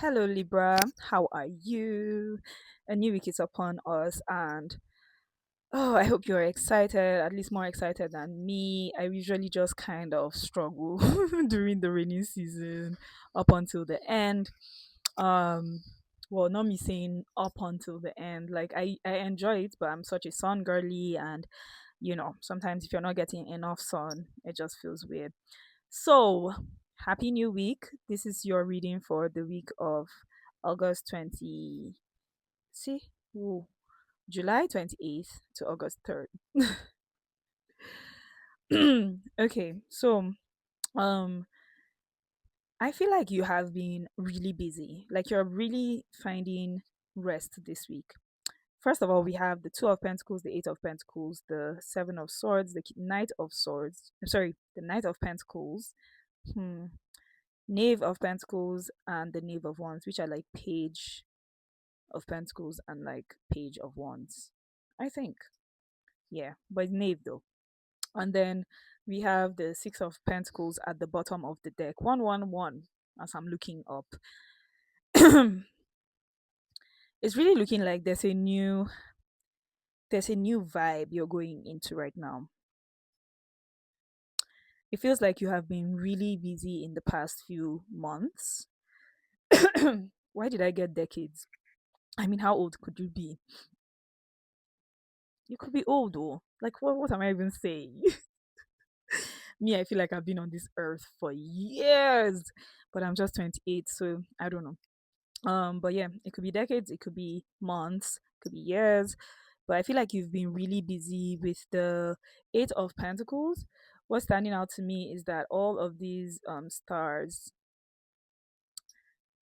Hello, Libra. How are you? A new week is upon us, and I hope you're excited, at least more excited than me. I usually just kind of struggle during the rainy season up until the end. Um, well, not me saying up until the end. Like I enjoy it, but I'm such a sun girly, and sometimes if you're not getting enough sun, it just feels weird. So, happy new week. This is your reading for the week of August 20. See? Ooh, July 28th to August 3rd. Okay, so um I feel like you have been really busy. Like you're really finding rest this week. First of all, we have the Two of Pentacles, the Eight of Pentacles, the Seven of Swords, the Knight of Swords. I'm sorry, the Knight of Pentacles. Hmm. Knave of Pentacles and the Knave of Wands, which are like Page of Pentacles and like Page of Wands. I think. Yeah, but it's Knave though. And then we have the Six of Pentacles at the bottom of the deck. 111 as I'm looking up. It's really looking like there's a new vibe you're going into right now. It feels like you have been really busy in the past few months. Why did I get decades? I mean, how old could you be? You could be old though. Like what am I even saying? Me, I feel like I've been on this earth for years. But I'm just 28, so I don't know. But yeah, it could be decades, it could be months, it could be years. But I feel like you've been really busy with the Eight of Pentacles. What's standing out to me is that all of these stars,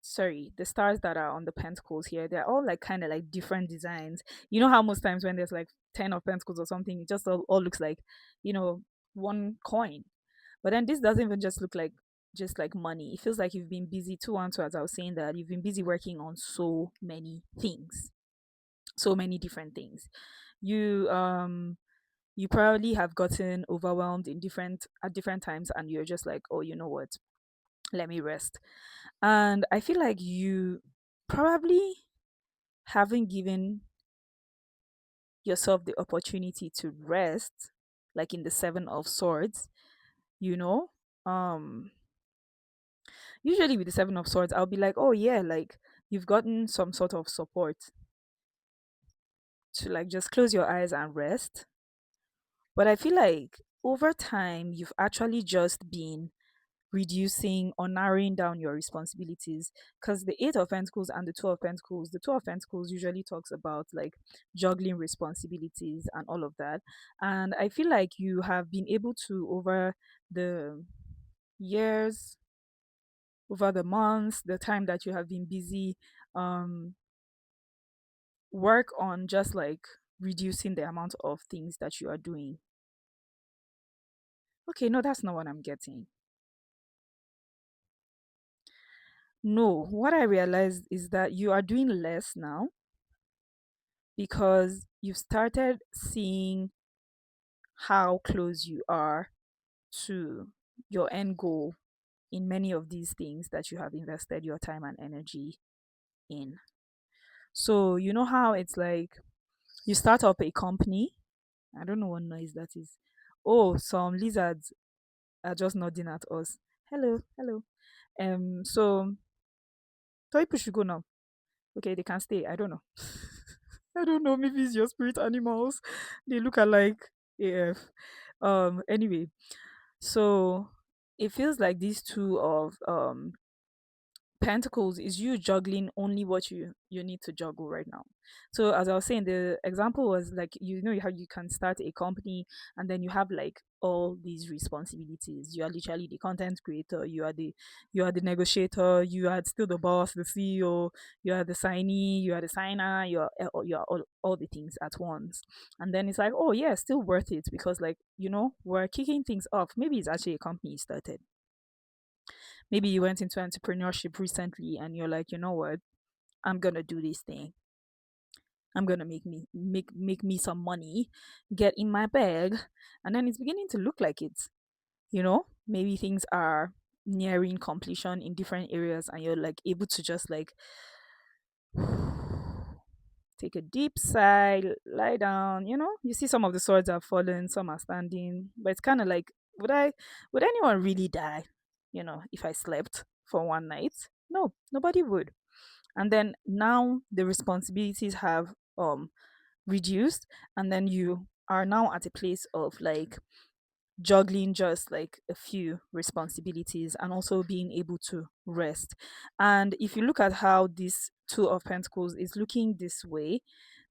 sorry, the stars that are on the pentacles here, they're all like kind of like different designs. You know how most times when there's like 10 of pentacles or something, it just all looks like, you know, one coin. But then this doesn't even just look like just like money. It feels like you've been busy too, and so as I was saying, that you've been busy working on so many things, so many different things. You probably have gotten overwhelmed in different at different times, and you're just like, oh, you know what, let me rest. And I feel like you probably haven't given yourself the opportunity to rest, like in the Seven of Swords, you know? Um, Usually with the Seven of Swords, I'll be like, oh, yeah, like you've gotten some sort of support to like just close your eyes and rest. But I feel like over time, you've actually just been reducing or narrowing down your responsibilities, because the Eight of Pentacles and the Two of Pentacles usually talks about like juggling responsibilities and all of that. And I feel like you have been able to, over the years, over the months, the time that you have been busy, um work on just like reducing the amount of things that you are doing. Okay, no, that's not what I'm getting. No, what I realized is that you are doing less now because you've started seeing how close you are to your end goal in many of these things that you have invested your time and energy in. So, you know how it's like you start up a company. I don't know what noise that is. Oh, some lizards are just nodding at us. Hello, hello. So toy people should go now. Okay, they can stay. I don't know. I don't know. Maybe it's your spirit animals. They look alike. AF. Anyway, so it feels like these two of Pentacles is you juggling only what you need to juggle right now. So as I was saying, the example was like, you know how you can start a company and then you have like all these responsibilities. You are literally the content creator, you are the negotiator, you are still the boss, the CEO, you are the signee, you are the signer, you are all the things at once. And then it's like, oh yeah, still worth it, because like, we're kicking things off. Maybe it's actually a company you started. Maybe you went into entrepreneurship recently and you're like, you know what, I'm gonna do this thing. I'm gonna make me some money, get in my bag, and then it's beginning to look like it. Maybe things are nearing completion in different areas, and you're like able to just like take a deep sigh, lie down. You see some of the swords are fallen, some are standing, but it's kind of like, would anyone really die? If I slept for one night, no, nobody would. And then now the responsibilities have reduced, and then you are now at a place of like juggling just like a few responsibilities and also being able to rest. And if you look at how this two of pentacles is looking this way,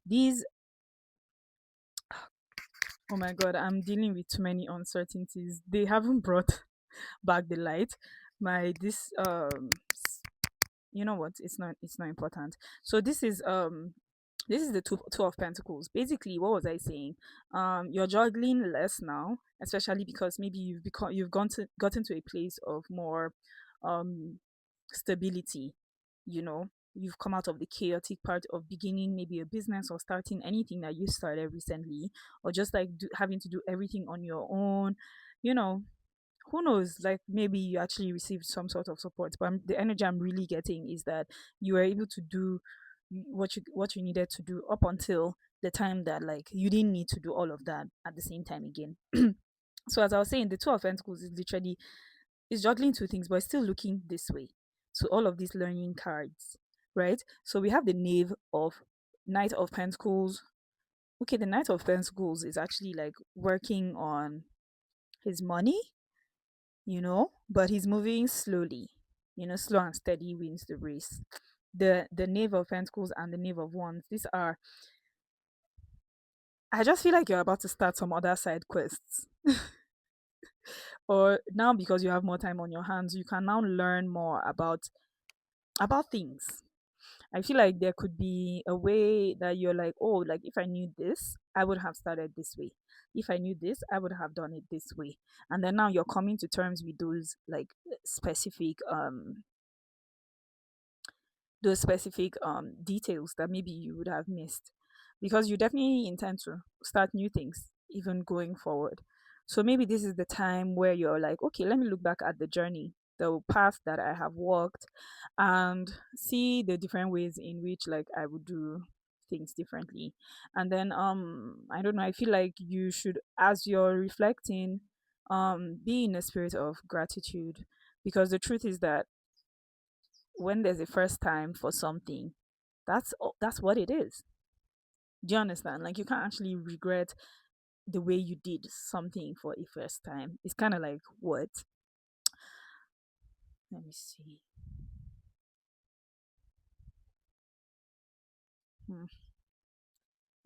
these, oh my god, I'm dealing with too many uncertainties. They haven't brought back the light. My this you know what, it's not important. So this is the two of pentacles. Basically, what was I saying? You're juggling less now, especially because maybe you've gotten to a place of more um stability. You've come out of the chaotic part of beginning maybe a business or starting anything that you started recently, or just like having to do everything on your own. you know who knows, like maybe you actually received some sort of support, but the energy I'm really getting is that you were able to do what you needed to do up until the time that like you didn't need to do all of that at the same time again. So as I was saying, the two of pentacles is literally is juggling two things, but it's still looking this way. So all of these learning cards, right? So we have the knave of knight of pentacles. Okay, the knight of pentacles is actually like working on his money, but he's moving slowly. Slow and steady wins the race. The knave of pentacles and the knave of wands, these are, I just feel like you're about to start some other side quests. Or now, because you have more time on your hands, you can now learn more about things. I feel like there could be a way that you're like, oh, like if I knew this, I would have started this way. If I knew this, I would have done it this way. And then now you're coming to terms with those specific details that maybe you would have missed, because you definitely intend to start new things even going forward. So maybe this is the time where you're like, okay, let me look back at the journey, the path that I have walked, and see the different ways in which like I would do things differently. And then I don't know, I feel like you should, as you're reflecting, be in a spirit of gratitude, because the truth is that when there's a first time for something, that's what it is. Do you understand? Like you can't actually regret the way you did something for a first time. It's kind of like what? Let me see. Hmm.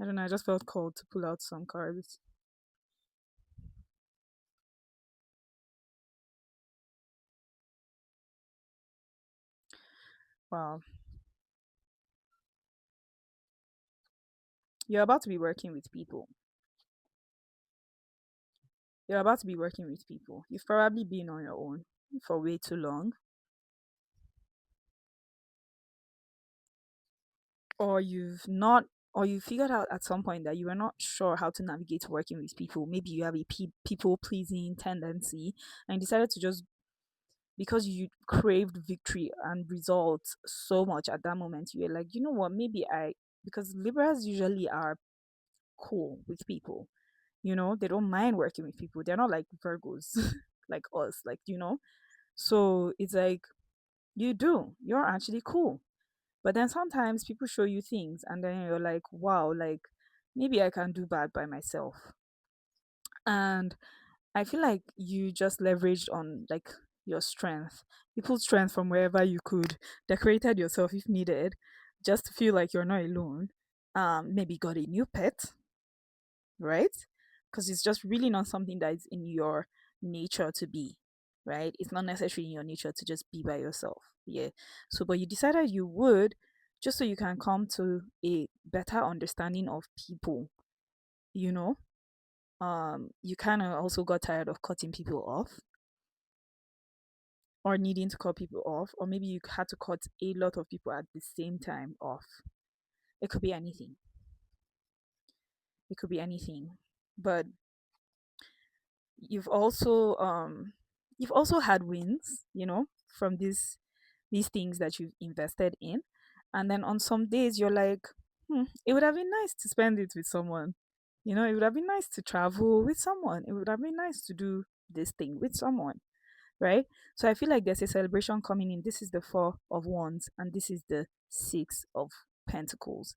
I don't know. I just felt called to pull out some cards. Wow, you're about to be working with people. You're about to be working with people. You've probably been on your own for way too long, or you've not, or you figured out at some point that you were not sure how to navigate working with people. Maybe you have a people pleasing tendency, and you decided to just, because you craved victory and results so much at that moment, you were like, you know what, maybe because Libras usually are cool with people. They don't mind working with people. They're not like Virgos, like us, like. So it's like, you're actually cool. But then sometimes people show you things, and then you're like, wow, like maybe I can do bad by myself. And I feel like you just leveraged on like your strength. You pulled strength from wherever you could, decorated yourself if needed, just to feel like you're not alone. Maybe got a new pet, right? Because it's just really not something that is in your nature to be, right? It's not necessarily in your nature to just be by yourself. Yeah. So, but you decided you would, just so you can come to a better understanding of people, you know? You kind of also got tired of cutting people off, or needing to cut people off, or maybe you had to cut a lot of people at the same time off. It could be anything. It could be anything. But you've also you've also had wins, from these things that you've invested in. And then on some days you're like, it would have been nice to spend it with someone. It would have been nice to travel with someone. It would have been nice to do this thing with someone, right? So I feel like there's a celebration coming in. This is the Four of Wands, and this is the Six of Pentacles.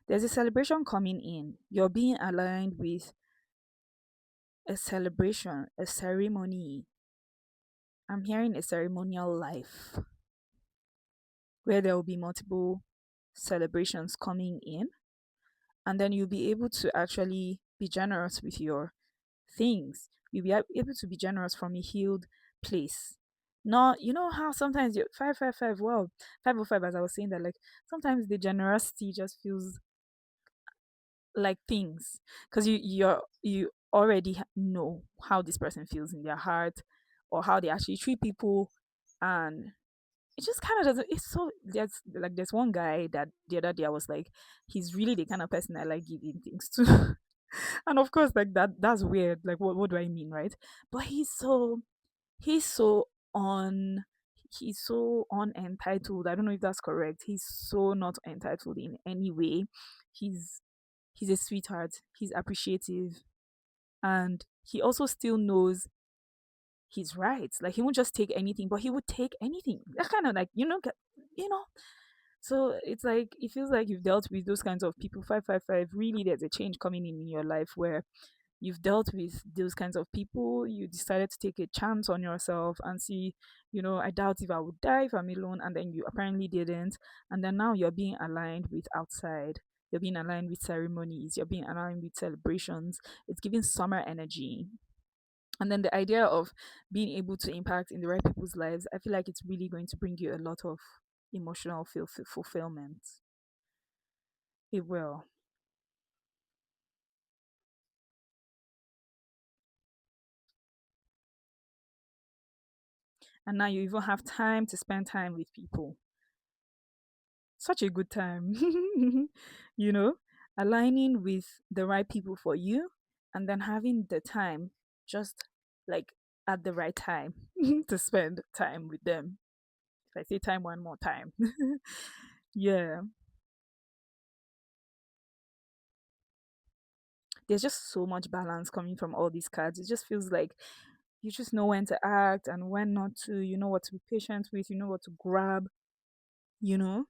There's a celebration coming in. You're being aligned with a celebration, a ceremony. I'm hearing a ceremonial life where there will be multiple celebrations coming in, and then you'll be able to actually be generous with your things. You'll be able to be generous from a healed place. Not, you know how sometimes you 555, well, 505, as I was saying, that like sometimes the generosity just feels like things, because you already know how this person feels in their heart, or how they actually treat people. And it just kind of doesn't, it's so, there's one guy that the other day I was like, he's really the kind of person I like giving things to. And of course, like that's weird, like what do I mean, right? But he's so on he's so unentitled. I don't know if that's correct. He's so not entitled in any way. He's he's a sweetheart. He's appreciative, and he also still knows his rights. Like he won't just take anything, but he would take anything. That kind of like, you know. So it's like it feels like you've dealt with those kinds of people. 555. Really, there's a change coming in your life where you've dealt with those kinds of people. You decided to take a chance on yourself and see, I doubt if I would die if I'm alone, and then you apparently didn't. And then now you're being aligned with outside. You're being aligned with ceremonies. You're being aligned with celebrations. It's giving summer energy. And then the idea of being able to impact in the right people's lives, I feel like it's really going to bring you a lot of emotional fulfillment. It will. And now you even have time to spend time with people. Such a good time. you know, Aligning with the right people for you, and then having the time, just like at the right time, to spend time with them. If I say time one more time. Yeah. There's just so much balance coming from all these cards. It just feels like you just know when to act and when not to. You know what to be patient with, you know what to grab, you know?